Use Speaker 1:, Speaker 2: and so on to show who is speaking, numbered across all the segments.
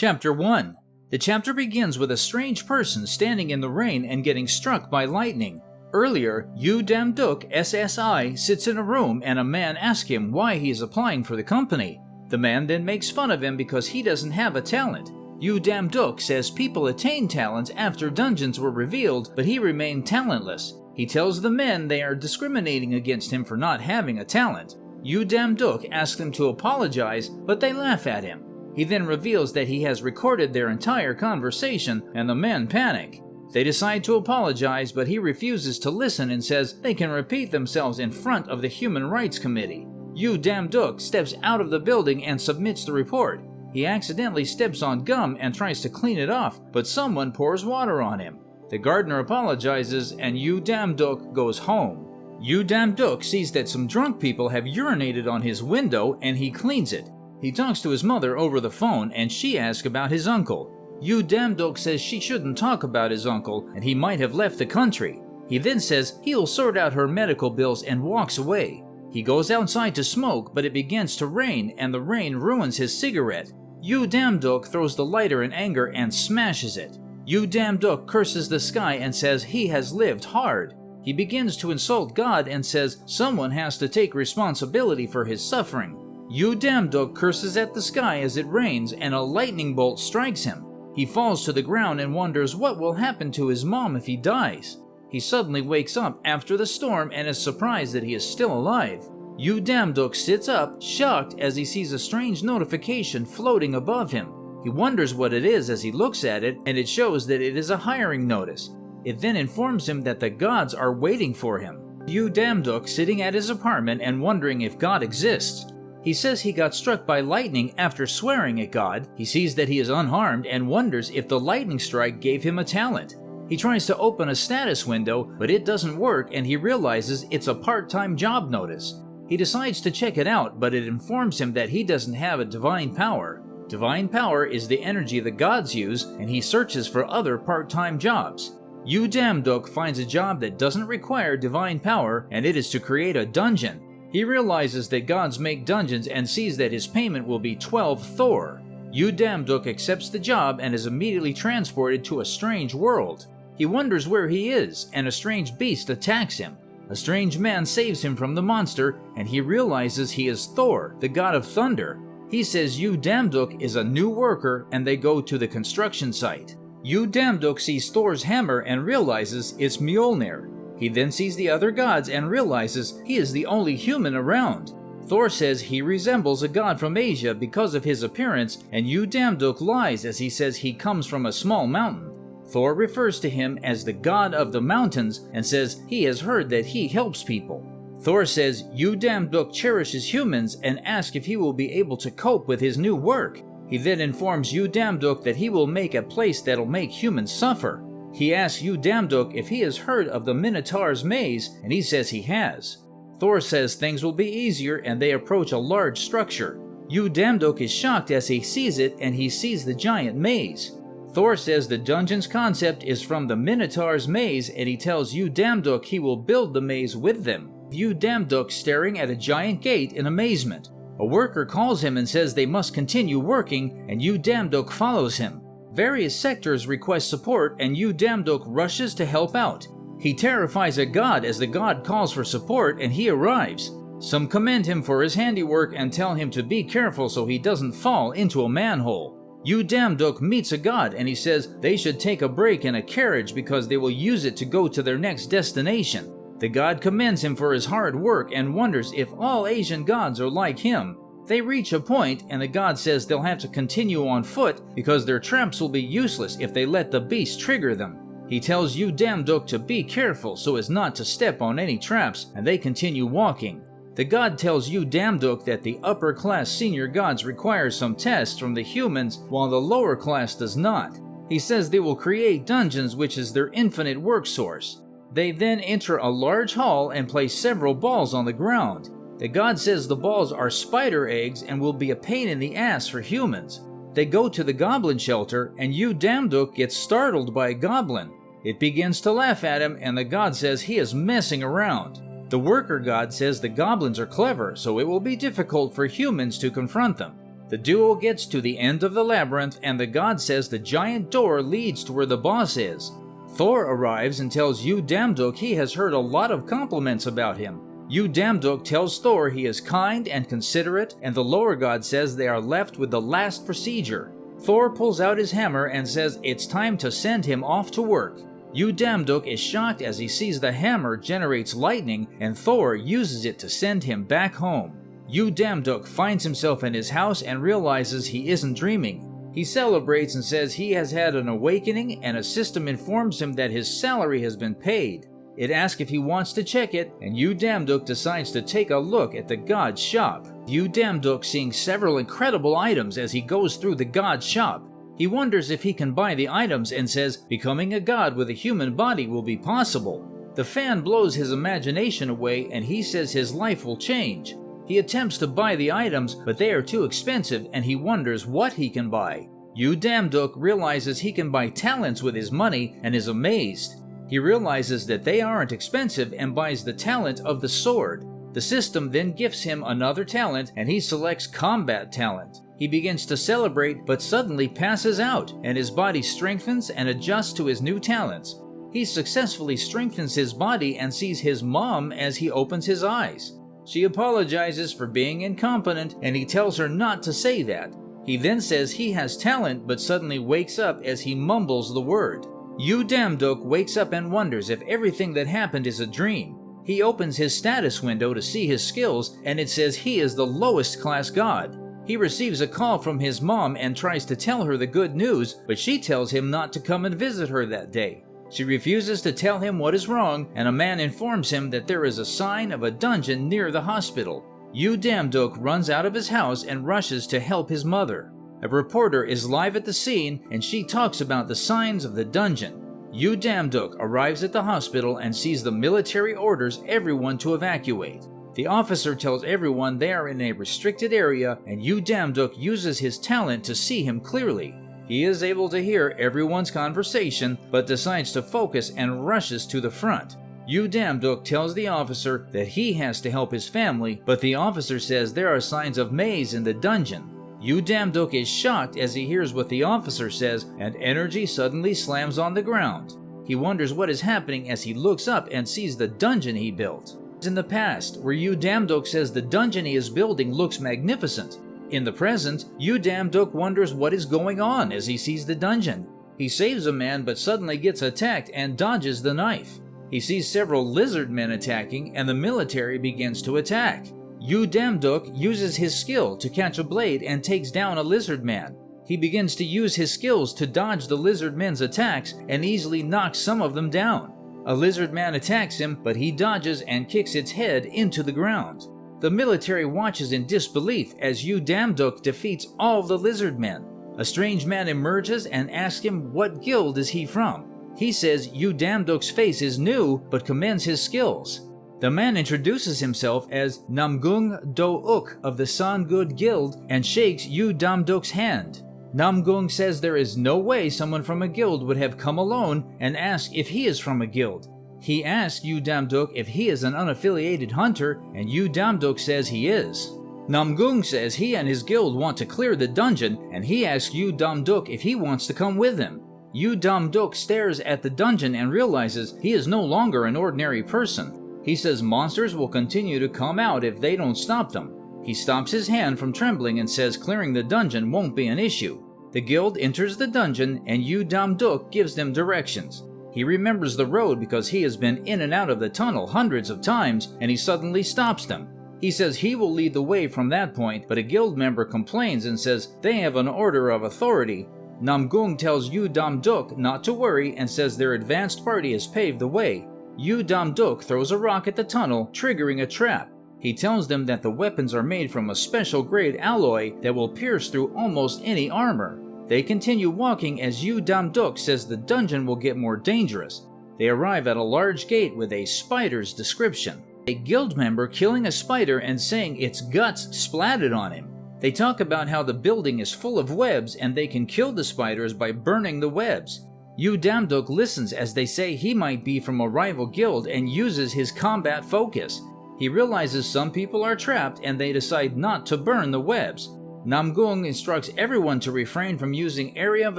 Speaker 1: Chapter 1. The chapter begins with a strange person standing in the rain and getting struck by lightning. Earlier, Yu Dam-duk SSI sits in a room and a man asks him why he is applying for the company. The man then makes fun of him because he doesn't have a talent. Yu Dam-duk says people attain talents after dungeons were revealed, but he remained talentless. He tells the men they are discriminating against him for not having a talent. Yu Dam-duk asks them to apologize, but they laugh at him. He then reveals that he has recorded their entire conversation, and the men panic. They decide to apologize, but he refuses to listen and says they can repeat themselves in front of the Human Rights Committee. Yu Dam-duk steps out of the building and submits the report. He accidentally steps on gum and tries to clean it off, but someone pours water on him. The gardener apologizes and Yu Dam-duk goes home. Yu Dam-duk sees that some drunk people have urinated on his window and he cleans it. He talks to his mother over the phone and she asks about his uncle. Yu Dam-duk says she shouldn't talk about his uncle and he might have left the country. He then says he'll sort out her medical bills and walks away. He goes outside to smoke, but it begins to rain and the rain ruins his cigarette. Yu Dam-duk throws the lighter in anger and smashes it. Yu Dam-duk curses the sky and says he has lived hard. He begins to insult God and says someone has to take responsibility for his suffering. Yu Dam-duk curses at the sky as it rains and a lightning bolt strikes him. He falls to the ground and wonders what will happen to his mom if he dies. He suddenly wakes up after the storm and is surprised that he is still alive. Yu Dam-duk sits up, shocked as he sees a strange notification floating above him. He wonders what it is as he looks at it, and it shows that it is a hiring notice. It then informs him that the gods are waiting for him. Yu Dam-duk sitting at his apartment and wondering if God exists. He says he got struck by lightning after swearing at God. He sees that he is unharmed and wonders if the lightning strike gave him a talent. He tries to open a status window, but it doesn't work and he realizes it's a part-time job notice. He decides to check it out, but it informs him that he doesn't have a divine power. Divine power is the energy the gods use, and he searches for other part-time jobs. Yu Dam-duk finds a job that doesn't require divine power, and it is to create a dungeon. He realizes that gods make dungeons and sees that his payment will be 12 Thor. Yu Dam-duk accepts the job and is immediately transported to a strange world. He wonders where he is, and a strange beast attacks him. A strange man saves him from the monster, and he realizes he is Thor, the god of thunder. He says Yu Dam-duk is a new worker, and they go to the construction site. Yu Dam-duk sees Thor's hammer and realizes it's Mjolnir. He then sees the other gods and realizes he is the only human around. Thor says he resembles a god from Asia because of his appearance, and Yu Dam-duk lies as he says he comes from a small mountain. Thor refers to him as the god of the mountains and says he has heard that he helps people. Thor says Yu Dam-duk cherishes humans and asks if he will be able to cope with his new work. He then informs Yu Dam-duk that he will make a place that'll make humans suffer. He asks Yu Dam-duk if he has heard of the Minotaur's maze, and he says he has. Thor says things will be easier and they approach a large structure. Yu Dam-duk is shocked as he sees it and he sees the giant maze. Thor says the dungeon's concept is from the Minotaur's maze and he tells Yu Dam-duk he will build the maze with them. Yu Dam-duk staring at a giant gate in amazement. A worker calls him and says they must continue working, and Yu Dam-duk follows him. Various sectors request support and Yu Dam-duk rushes to help out. He terrifies a god as the god calls for support and he arrives. Some commend him for his handiwork and tell him to be careful so he doesn't fall into a manhole. Yu Dam-duk meets a god and he says they should take a break in a carriage because they will use it to go to their next destination. The god commends him for his hard work and wonders if all Asian gods are like him. They reach a point and the god says they'll have to continue on foot because their traps will be useless if they let the beast trigger them. He tells Yu Dam-duk to be careful so as not to step on any traps, and they continue walking. The god tells Yu Dam-duk that the upper class senior gods require some tests from the humans while the lower class does not. He says they will create dungeons, which is their infinite work source. They then enter a large hall and place several balls on the ground. The god says the balls are spider eggs and will be a pain in the ass for humans. They go to the goblin shelter and Yu Dam-duk gets startled by a goblin. It begins to laugh at him and the god says he is messing around. The worker god says the goblins are clever, so it will be difficult for humans to confront them. The duo gets to the end of the labyrinth and the god says the giant door leads to where the boss is. Thor arrives and tells Yu Damduk he has heard a lot of compliments about him. Yu Damduk tells Thor he is kind and considerate, and the lower god says they are left with the last procedure. Thor pulls out his hammer and says it's time to send him off to work. Yu Damduk is shocked as he sees the hammer generates lightning and Thor uses it to send him back home. Yu Damduk finds himself in his house and realizes he isn't dreaming. He celebrates and says he has had an awakening and a system informs him that his salary has been paid. It asks if he wants to check it, and Yu Damduk decides to take a look at the god's shop. Yu Damduk seeing several incredible items as he goes through the god's shop. He wonders if he can buy the items and says becoming a god with a human body will be possible. The fan blows his imagination away and he says his life will change. He attempts to buy the items, but they are too expensive and he wonders what he can buy. Yu Damduk realizes he can buy talents with his money and is amazed. He realizes that they aren't expensive and buys the talent of the sword. The system then gifts him another talent and he selects combat talent. He begins to celebrate but suddenly passes out and his body strengthens and adjusts to his new talents. He successfully strengthens his body and sees his mom as he opens his eyes. She apologizes for being incompetent and he tells her not to say that. He then says he has talent but suddenly wakes up as he mumbles the word. Yu Damduk wakes up and wonders if everything that happened is a dream. He opens his status window to see his skills and it says he is the lowest class god. He receives a call from his mom and tries to tell her the good news, but she tells him not to come and visit her that day. She refuses to tell him what is wrong, and a man informs him that there is a sign of a dungeon near the hospital. Yu Damduk runs out of his house and rushes to help his mother. A reporter is live at the scene and she talks about the signs of the dungeon. Yu Damduk arrives at the hospital and sees the military orders everyone to evacuate. The officer tells everyone they are in a restricted area and Yu Damduk uses his talent to see him clearly. He is able to hear everyone's conversation, but decides to focus and rushes to the front. Yu Damduk tells the officer that he has to help his family, but the officer says there are signs of maze in the dungeon. Yu Damduk is shocked as he hears what the officer says, and energy suddenly slams on the ground. He wonders what is happening as he looks up and sees the dungeon he built. In the past, where Yu Damduk says the dungeon he is building looks magnificent. In the present, Yu Damduk wonders what is going on as he sees the dungeon. He saves a man but suddenly gets attacked and dodges the knife. He sees several lizard men attacking and the military begins to attack. Yu Damduk uses his skill to catch a blade and takes down a lizard man. He begins to use his skills to dodge the lizard men's attacks and easily knocks some of them down. A lizard man attacks him, but he dodges and kicks its head into the ground. The military watches in disbelief as Yu Damduk defeats all of the lizard men. A strange man emerges and asks him what guild is he from. He says Yu Damduk's face is new but commends his skills. The man introduces himself as Namgung Do-uk of the Sangud Guild and shakes Yu Damduk's hand. Namgung says there is no way someone from a guild would have come alone and asks if he is from a guild. He asks Yu Damduk if he is an unaffiliated hunter, and Yu Damduk says he is. Namgung says he and his guild want to clear the dungeon, and he asks Yu Damduk if he wants to come with him. Yu Damduk stares at the dungeon and realizes he is no longer an ordinary person. He says monsters will continue to come out if they don't stop them. He stops his hand from trembling and says clearing the dungeon won't be an issue. The guild enters the dungeon, and Yu Damduk gives them directions. He remembers the road because he has been in and out of the tunnel hundreds of times, and he suddenly stops them. He says he will lead the way from that point, but a guild member complains and says they have an order of authority. Namgung tells Yu Damduk not to worry and says their advanced party has paved the way. Yu Damduk throws a rock at the tunnel, triggering a trap. He tells them that the weapons are made from a special grade alloy that will pierce through almost any armor. They continue walking as Yu Damduk says the dungeon will get more dangerous. They arrive at a large gate with a spider's description. A guild member killing a spider and saying its guts splatted on him. They talk about how the building is full of webs and they can kill the spiders by burning the webs. Yu Damduk listens as they say he might be from a rival guild and uses his combat focus. He realizes some people are trapped and they decide not to burn the webs. Namgung instructs everyone to refrain from using area of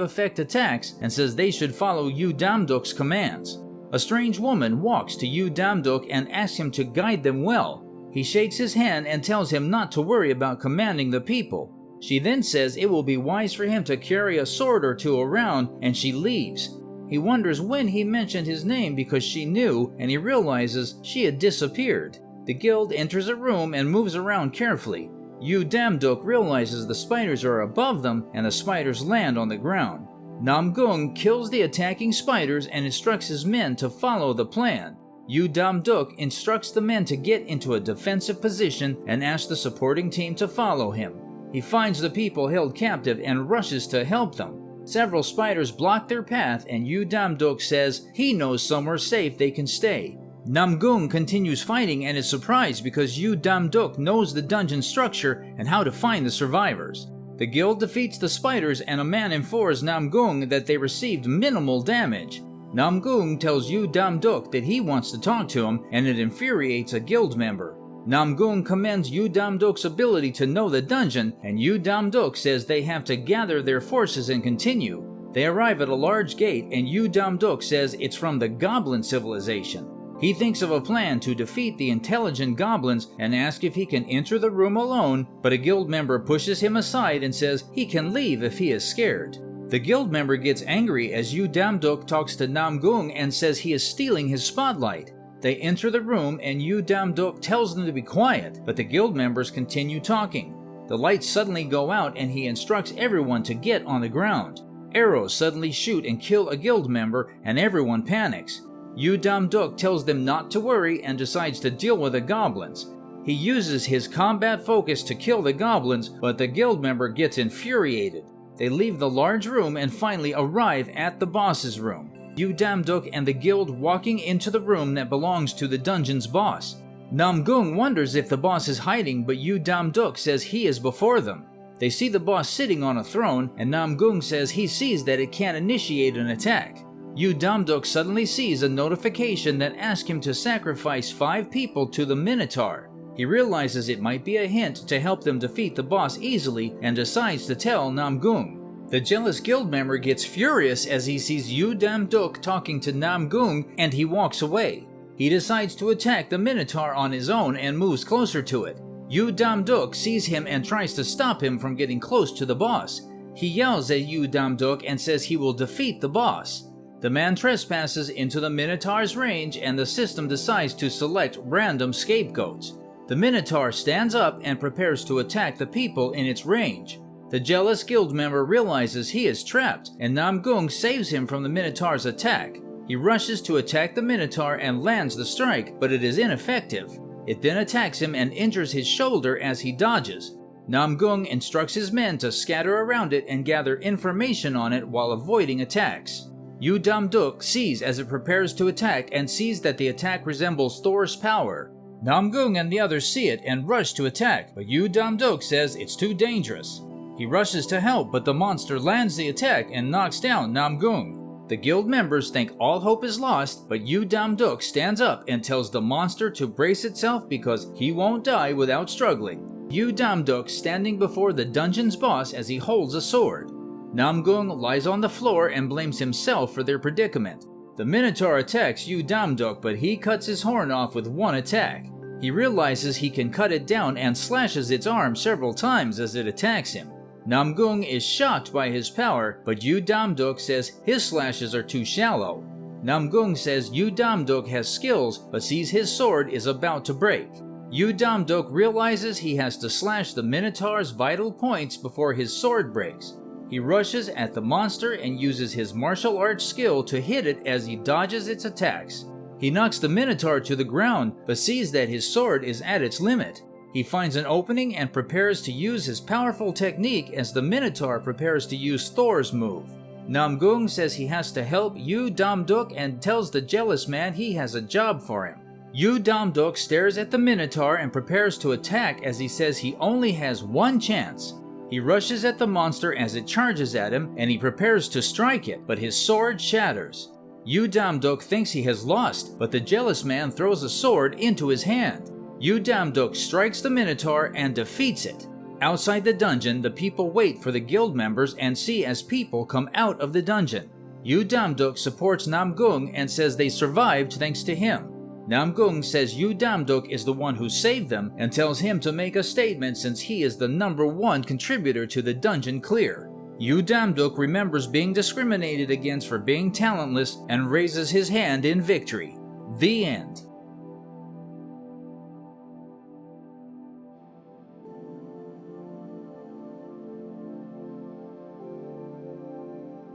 Speaker 1: effect attacks and says they should follow Yu Damduk's commands. A strange woman walks to Yu Damduk and asks him to guide them well. He shakes his hand and tells him not to worry about commanding the people. She then says it will be wise for him to carry a sword or two around, and she leaves. He wonders when he mentioned his name because she knew, and he realizes she had disappeared. The guild enters a room and moves around carefully. Yu Damduk realizes the spiders are above them and the spiders land on the ground. Namgung kills the attacking spiders and instructs his men to follow the plan. Yu Damduk instructs the men to get into a defensive position and asks the supporting team to follow him. He finds the people held captive and rushes to help them. Several spiders block their path and Yu Damduk says he knows somewhere safe they can stay. Namgung continues fighting and is surprised because Yu Damduk knows the dungeon structure and how to find the survivors. The guild defeats the spiders and a man informs Namgung that they received minimal damage. Namgung tells Yu Damduk that he wants to talk to him and it infuriates a guild member. Namgung commends Yu Damduk's ability to know the dungeon and Yu Damduk says they have to gather their forces and continue. They arrive at a large gate and Yu Damduk says it's from the goblin civilization. He thinks of a plan to defeat the intelligent goblins and asks if he can enter the room alone, but a guild member pushes him aside and says he can leave if he is scared. The guild member gets angry as Yu Damduk talks to Namgung and says he is stealing his spotlight. They enter the room and Yu Damduk tells them to be quiet, but the guild members continue talking. The lights suddenly go out and he instructs everyone to get on the ground. Arrows suddenly shoot and kill a guild member and everyone panics. Yu Damduk tells them not to worry and decides to deal with the goblins. He uses his combat focus to kill the goblins, but the guild member gets infuriated. They leave the large room and finally arrive at the boss's room. Yu Damduk and the guild walking into the room that belongs to the dungeon's boss. Namgung wonders if the boss is hiding, but Yu Damduk says he is before them. They see the boss sitting on a throne, and Namgung says he sees that it can't initiate an attack. Yu Damduk suddenly sees a notification that asks him to sacrifice 5 people to the Minotaur. He realizes it might be a hint to help them defeat the boss easily and decides to tell Namgung. The jealous guild member gets furious as he sees Yu Damduk talking to Namgung and he walks away. He decides to attack the Minotaur on his own and moves closer to it. Yu Damduk sees him and tries to stop him from getting close to the boss. He yells at Yu Damduk and says he will defeat the boss. The man trespasses into the Minotaur's range and the system decides to select random scapegoats. The Minotaur stands up and prepares to attack the people in its range. The jealous guild member realizes he is trapped and Namgung saves him from the Minotaur's attack. He rushes to attack the Minotaur and lands the strike, but it is ineffective. It then attacks him and injures his shoulder as he dodges. Namgung instructs his men to scatter around it and gather information on it while avoiding attacks. Yu Damduk sees as it prepares to attack and sees that the attack resembles Thor's power. Namgung and the others see it and rush to attack, but Yu Damduk says it's too dangerous. He rushes to help, but the monster lands the attack and knocks down Namgung. The guild members think all hope is lost, but Yu Damduk stands up and tells the monster to brace itself because he won't die without struggling. Yu Damduk standing before the dungeon's boss as he holds a sword. Namgung lies on the floor and blames himself for their predicament. The Minotaur attacks Yu Damduk, but he cuts his horn off with one attack. He realizes he can cut it down and slashes its arm several times as it attacks him. Namgung is shocked by his power, but Yu Damduk says his slashes are too shallow. Namgung says Yu Damduk has skills, but sees his sword is about to break. Yu Damduk realizes he has to slash the Minotaur's vital points before his sword breaks. He rushes at the monster and uses his martial arts skill to hit it as he dodges its attacks. He knocks the Minotaur to the ground, but sees that his sword is at its limit. He finds an opening and prepares to use his powerful technique as the Minotaur prepares to use Thor's move. Namgung says he has to help Yu Damduk and tells the jealous man he has a job for him. Yu Damduk stares at the Minotaur and prepares to attack as he says he only has one chance. He rushes at the monster as it charges at him and he prepares to strike it, but his sword shatters. Yu Damduk thinks he has lost, but the jealous man throws a sword into his hand. Yu Damduk strikes the Minotaur and defeats it. Outside the dungeon, the people wait for the guild members and see as people come out of the dungeon. Yu Damduk supports Namgung and says they survived thanks to him. Namgung says Yu Damduk is the one who saved them and tells him to make a statement since he is the #1 contributor to the dungeon clear. Yu Damduk remembers being discriminated against for being talentless and raises his hand in victory. The end.